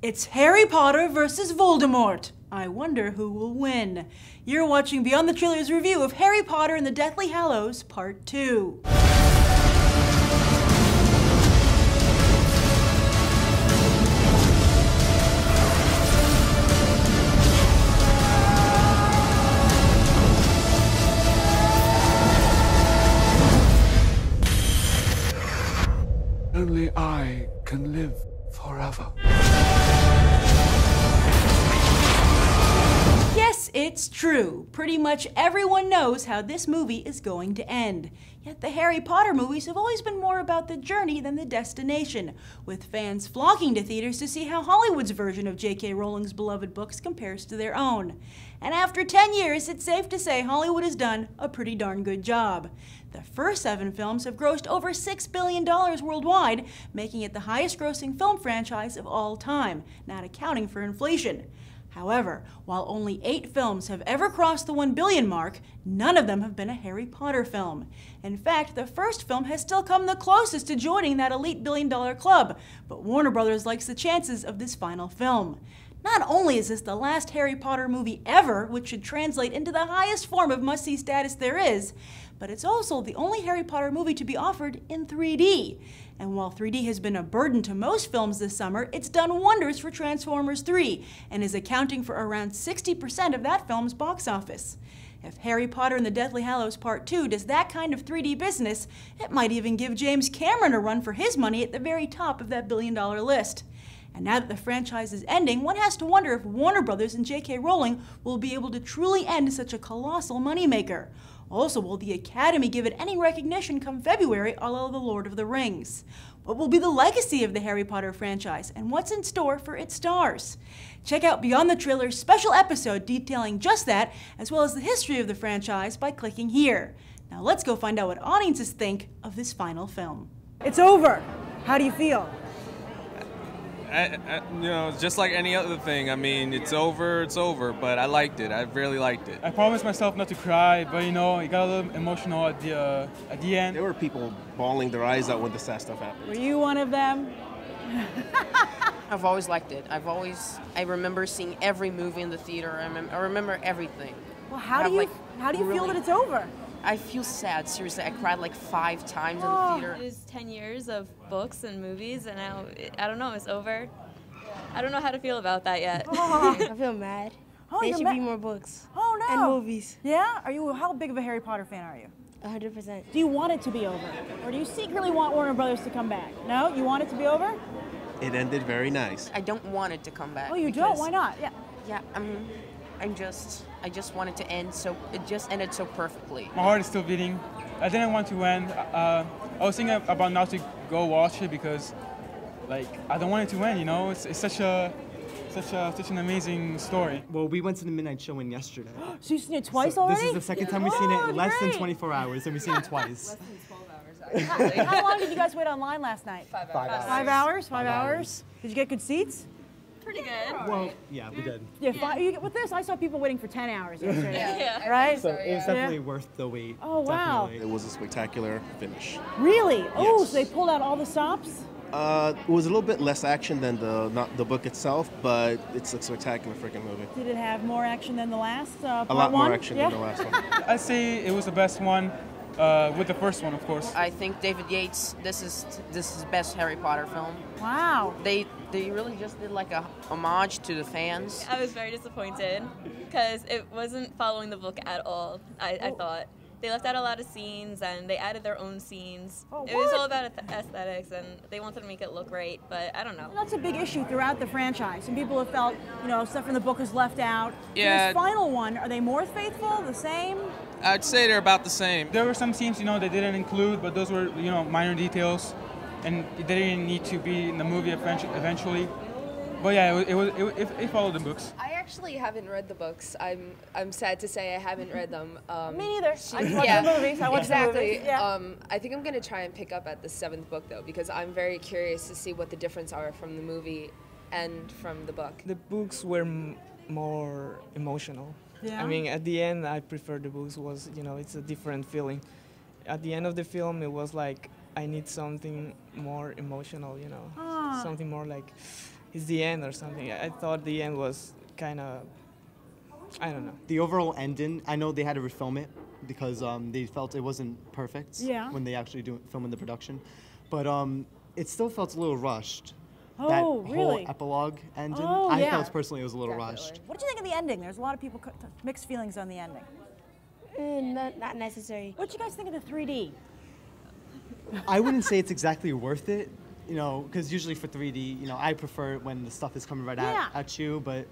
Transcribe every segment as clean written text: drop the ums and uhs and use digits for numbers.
It's Harry Potter versus Voldemort. I wonder who will win. You're watching Beyond the Trailers review of Harry Potter and the Deathly Hallows Part 2. Only I can live forever. Yes, it's true. Pretty much everyone knows how this movie is going to end. Yet the Harry Potter movies have always been more about the journey than the destination, with fans flocking to theaters to see how Hollywood's version of J.K. Rowling's beloved books compares to their own. And after 10 years, it's safe to say Hollywood has done a pretty darn good job. The first 7 films have grossed over $6 billion worldwide, making it the highest-grossing film franchise of all time, not accounting for inflation. However, while only 8 films have ever crossed the $1 billion mark, none of them have been a Harry Potter film. In fact, the first film has still come the closest to joining that elite billion-dollar club, but Warner Brothers likes the chances of this final film. Not only is this the last Harry Potter movie ever, which should translate into the highest form of must-see status there is, but it's also the only Harry Potter movie to be offered in 3D. And while 3D has been a burden to most films this summer, it's done wonders for Transformers 3 and is accounting for around 60% of that film's box office. If Harry Potter and the Deathly Hallows Part 2 does that kind of 3D business, it might even give James Cameron a run for his money at the very top of that billion-dollar list. And now that the franchise is ending, one has to wonder if Warner Brothers and J.K. Rowling will be able to truly end such a colossal moneymaker. Also, will the Academy give it any recognition come February a la The Lord of the Rings? What will be the legacy of the Harry Potter franchise, and what's in store for its stars? Check out Beyond the Trailers' special episode detailing just that, as well as the history of the franchise by clicking here. Now let's go find out what audiences think of this final film. It's over. How do you feel? Just like any other thing. I mean, it's over, but I liked it. I really liked it. I promised myself not to cry, but it got a little emotional at the end. There were people bawling their eyes out when the sad stuff happened. Were you one of them? I've always liked it. I remember seeing every movie in the theater. I remember everything. Well, how do you feel that it's over? I feel sad, seriously. I cried like 5 times in the theater. It was 10 years of books and movies, and now, I don't know, it's over. I don't know how to feel about that yet. I feel mad. There should be more books. Oh, no. And movies. Yeah? How big of a Harry Potter fan are you? 100%. Do you want it to be over? Or do you secretly want Warner Brothers to come back? No? You want it to be over? It ended very nice. I don't want it to come back. Oh, you don't? Why not? Yeah. Yeah, I just want it to end, so it just ended so perfectly. My heart is still beating. I didn't want to end. I was thinking about not to go watch it because, I don't want it to end. It's such an amazing story. Well, we went to the midnight showing yesterday. So you've seen it twice already? This is the second time we've seen it. Less than 24 hours, and we've seen it twice. Less than 12 hours, actually. How long did you guys wait online last night? 5 hours. 5 hours? 5 hours? Did you get good seats? Pretty good. Well, yeah, we did. Yeah, with this, I saw people waiting for 10 hours yesterday. Yeah. Right? So it was definitely worth the wait. Oh, wow. Definitely. It was a spectacular finish. Really? Oh, Yes. so they pulled out all the stops? It was a little bit less action than the book itself, but it's a spectacular freaking movie. Did it have more action than the last part A lot one? more action than the last one. I'd say it was the best one, with the first one, of course. I think David Yates, this is his best Harry Potter film. Wow. They really just did like a homage to the fans. I was very disappointed because it wasn't following the book at all, I thought. They left out a lot of scenes and they added their own scenes. Oh, it was all about aesthetics and they wanted to make it look great, but I don't know. That's a big issue throughout the franchise. Some people have felt, stuff from the book is left out. Yeah. This final one, are they more faithful, the same? I'd say they're about the same. There were some scenes, they didn't include, but those were, minor details, and they didn't need to be in the movie eventually. But yeah, it followed the books. I actually haven't read the books. I'm sad to say I haven't read them. Me neither. I watched the movies. I watched the movies. Yeah. I think I'm going to try and pick up at the 7th book, though, because I'm very curious to see what the difference are from the movie and from the book. The books were more emotional. Yeah. I mean, at the end, I prefer the books. It's a different feeling. At the end of the film, it was like I need something more emotional. Something more like it's the end or something. I thought the end was kind of, I don't know. The overall ending, I know they had to refilm it because they felt it wasn't perfect when they actually film in the production, but it still felt a little rushed. Oh, that really? whole epilogue ending, Oh, I yeah. felt personally it was a little rushed. What did you think of the ending? There's a lot of people mixed feelings on the ending. Not necessary. What did you guys think of the 3D? I wouldn't say it's exactly worth it, you know, because usually for 3D, you know, I prefer it when the stuff is coming right at you, but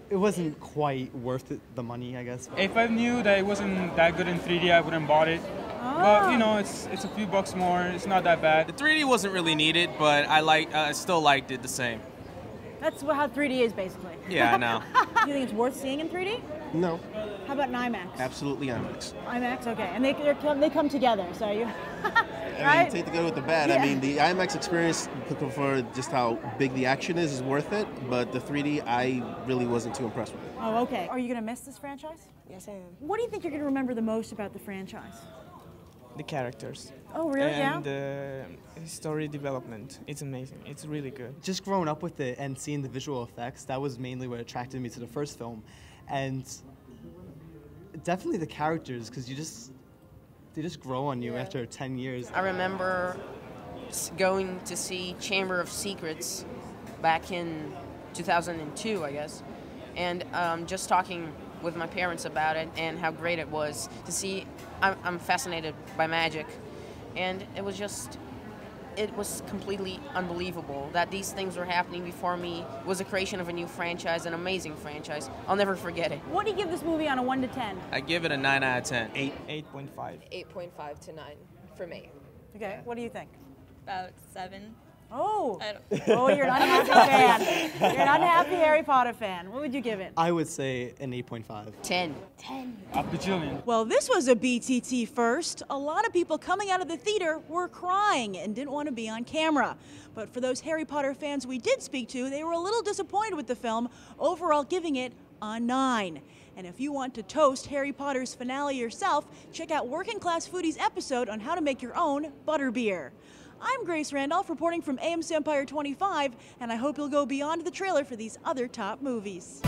it wasn't quite worth it, the money, I guess. If I knew that it wasn't that good in 3D, I wouldn't bought it. But you know, it's a few bucks more. It's not that bad. The 3D wasn't really needed, but I still liked it the same. That's how 3D is, basically. Yeah, I know. Do you think it's worth seeing in 3D? No. How about in IMAX? Absolutely IMAX. IMAX, okay. And they come together, so you... I mean, take the good with the bad. Yeah. I mean, the IMAX experience, for just how big the action is worth it, but the 3D, I really wasn't too impressed with it. Oh, okay. Are you going to miss this franchise? Yes, I am. What do you think you're going to remember the most about the franchise? The characters. Oh, really? And the story development. It's amazing. It's really good. Just growing up with it and seeing the visual effects, that was mainly what attracted me to the first film. And definitely the characters, because they just grow on you after 10 years. I remember going to see Chamber of Secrets back in 2002, I guess, and just talking with my parents about it and how great it was to see. I'm fascinated by magic, and it was completely unbelievable that these things were happening before me. It was a creation of a new franchise, an amazing franchise. I'll never forget it. What do you give this movie on a 1 to 10? I give it a 9 out of 10. 8.5. 8.5 to 9 for me. Okay, what do you think? About 7. Oh, I you're an unhappy fan. You're an unhappy Harry Potter fan. What would you give it? I would say an 8.5. 10. A bajillion. Well, this was a BTT first. A lot of people coming out of the theater were crying and didn't want to be on camera. But for those Harry Potter fans we did speak to, they were a little disappointed with the film, overall giving it a 9. And if you want to toast Harry Potter's finale yourself, check out Working Class Foodie's episode on how to make your own butterbeer. I'm Grace Randolph reporting from AMC Empire 25, and I hope you'll go beyond the trailer for these other top movies.